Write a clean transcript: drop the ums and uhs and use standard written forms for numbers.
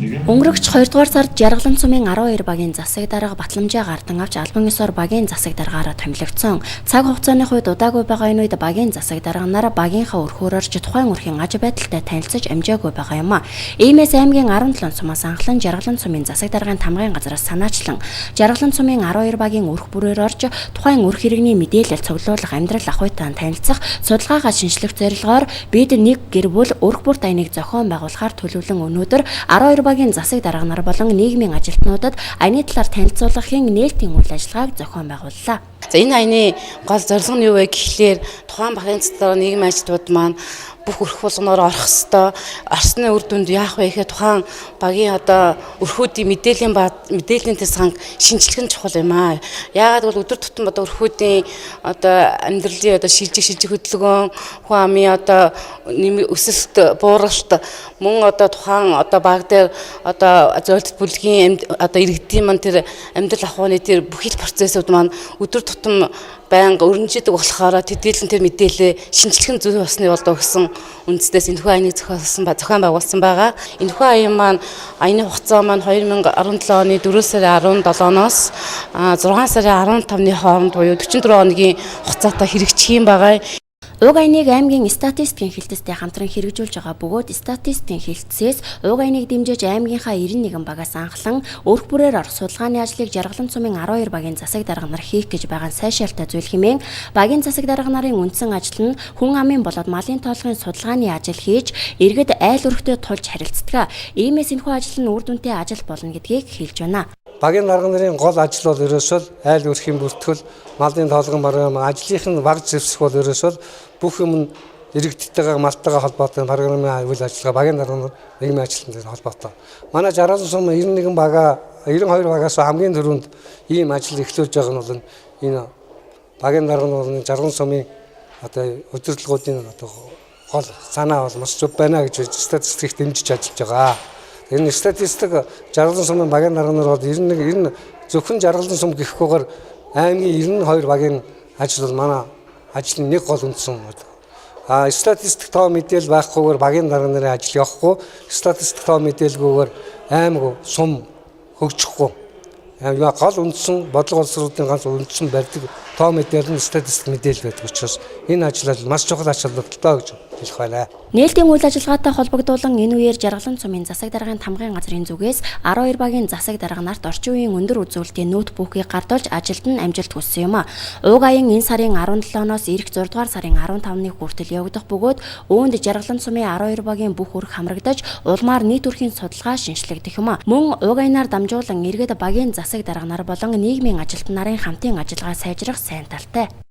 Өнгөрөгч 2 дугаар сард Жаргалан цумын 12 багийн засаг дарга батламжаа гардан авч албан ёсоор багийн засаг даргаараа томилогдсон. Цаг хугацааны хувьд удаагүй байгаа энэ үед багийн засаг дарга нараа багийнхаа өрхөөр орж тухайн өрхийн аж байдалтай танилцаж амжаагүй байгаа юм а. Иймээс аймгийн 17 цумаас анхлан Жаргалан цумын засаг даргын тамгын газраас санаачлан Жаргалан цумын 12 багийн өрх бүрээр орж тухайн өрх иргэний мэдээлэл цуглуулах амьдрал ахуйтан танилцах судалгаагаа шинжлэх зорилгоор бид нэг гэр бүл өрх бүр таяныг зохион байгуулахаар төлөвлөн өнөөдөр 12 багийн засаг дарга нар болон нийгмийн ажилтнуудад аяны талаар танилцуулгын нээлтийн үйл ажиллагааг зохион байгууллаа. За энэ аяны гол зорилго нь юу вэ гэхлээр тухайн багийн засаг дарга нийгмийн ажилтнууд маань бүх өрх болгоноор орох ёстой. Орсны үр дүнд яах вэ гэхээр тухайн багийн өрхүүдийн мэдээллийн засаг шинжилэх нь чухал юм аа. Яагаад гэвэл өдөр тутам өрхүүдийн амьдралын шилжих хөдөлгөөн, хүн амын өсөлт, бууралт мөн тухайн баг дээр зөөлт бүлгийн иргэдийн маань тэр амьдрал ахуйны тэр бүхэл процессууд маань өдөр тутам байнга өрнөждөг болохоор тэдгээлэн тэр мэдээлэл шинжилхэн зөв болсны болдоо гэсэн үндснээс энэхүү аяныг зохион байгуулсан байгаа. Энэхүү аян маань аяны хугацаа маань 2017 оны 4 сарын 17-ноос 6 сарын 15-ны хооронд буюу 44 хоногийн хугацаатай хэрэгжих юм байгаа. Уг аяныг аймгийн статистикийн хэлтстэй хамтран хэрэгжүүлж байгаа бөгөөд статистикийн хэлтсээс уг аяныг дэмжиж аймгийнхаа 91 багаас анхлан өрх бүрээр орох судалгааны ажлыг Жаргалан цумын 12 багийн засаг дарга нар хийх гэж байгаа нь сайшаалтай зүйл хэмээн багийн засаг дарга нарын үндсэн ажил нь хүн амын болоод малын тоолгын судалгааны ажил хийж иргэд айл өрхтөд тулж харилцдаг. Иймээс энэхүү ажил нь үр дүнтэй ажил болно гэдгийг хэлж байна. Багийн дарга нарын гол ажил бол ерөөсөө айл өрхийн бүртгэл, малын тоолгон ажлынх нь баг зэвсэх бол ерөөсөө бүх юм иргэдтэйгээ малтайгаа холбоотой програмын үйл ажиллагаа багийн дарга нар нийгмийн ажилтнууд холбоотой. Манай Жаргалан сум 91 бага 92 багаас хамгийн түрүүнд ийм ажил эхлүүлж байгаа нь бол энэ багийн дарга нар Жаргалан сумын удирдлагуудын гол санаа бол маш зөв байна гэж статистик дэмжиж ажиллаж байгаа. Энэ статистик Жаргалан сумын багийн дарга нар бол 91 зөвхөн Жаргалан сум гэхгүйгээр аймгийн 92 багийн ажил бол манай ажлын нэг гол үндсэн. Статистик тоо мэдээлэл байхгүйгээр багийн дарга нарын ажил явахгүй, статистик тоо мэдээлгүйгээр аймаг сум хөгжихгүй. Гол үндсэн бодлого улсуудын ганц үндсэн барьдаг тоо мэдээлэл нь статистик мэдээлэл байдаг учраас энэ ажил маш чухал ажил болтолтой гэж хэлэх байна. Нээлтийн үйл ажиллагаатай холбогдуулан энэ үеэр Жаргалан цумын засаг даргын тамгын газрын зүгээс 12 багийн засаг дарга нарт орчин үеийн өндөр үзүүлэлтийн ноутбукийг гардуулж ажилд нь амжилт хүссэн юм а. Уг аян энэ сарын 17-ноос ирэх 6 дугаар сарын 15-ны хүртэл явагдах бөгөөд үүнд Жаргалан цумын 12 багийн бүх өрх хамрагдаж улмаар нийт өрхийн судалгаа шинжлэгдэх юм а. Мөн уг аянаар дамжуулан иргэд багийн засаг дарга нар болон нийгмийн ажилтан нарын хамтын ажиллагаа сайжрах сайн талтай.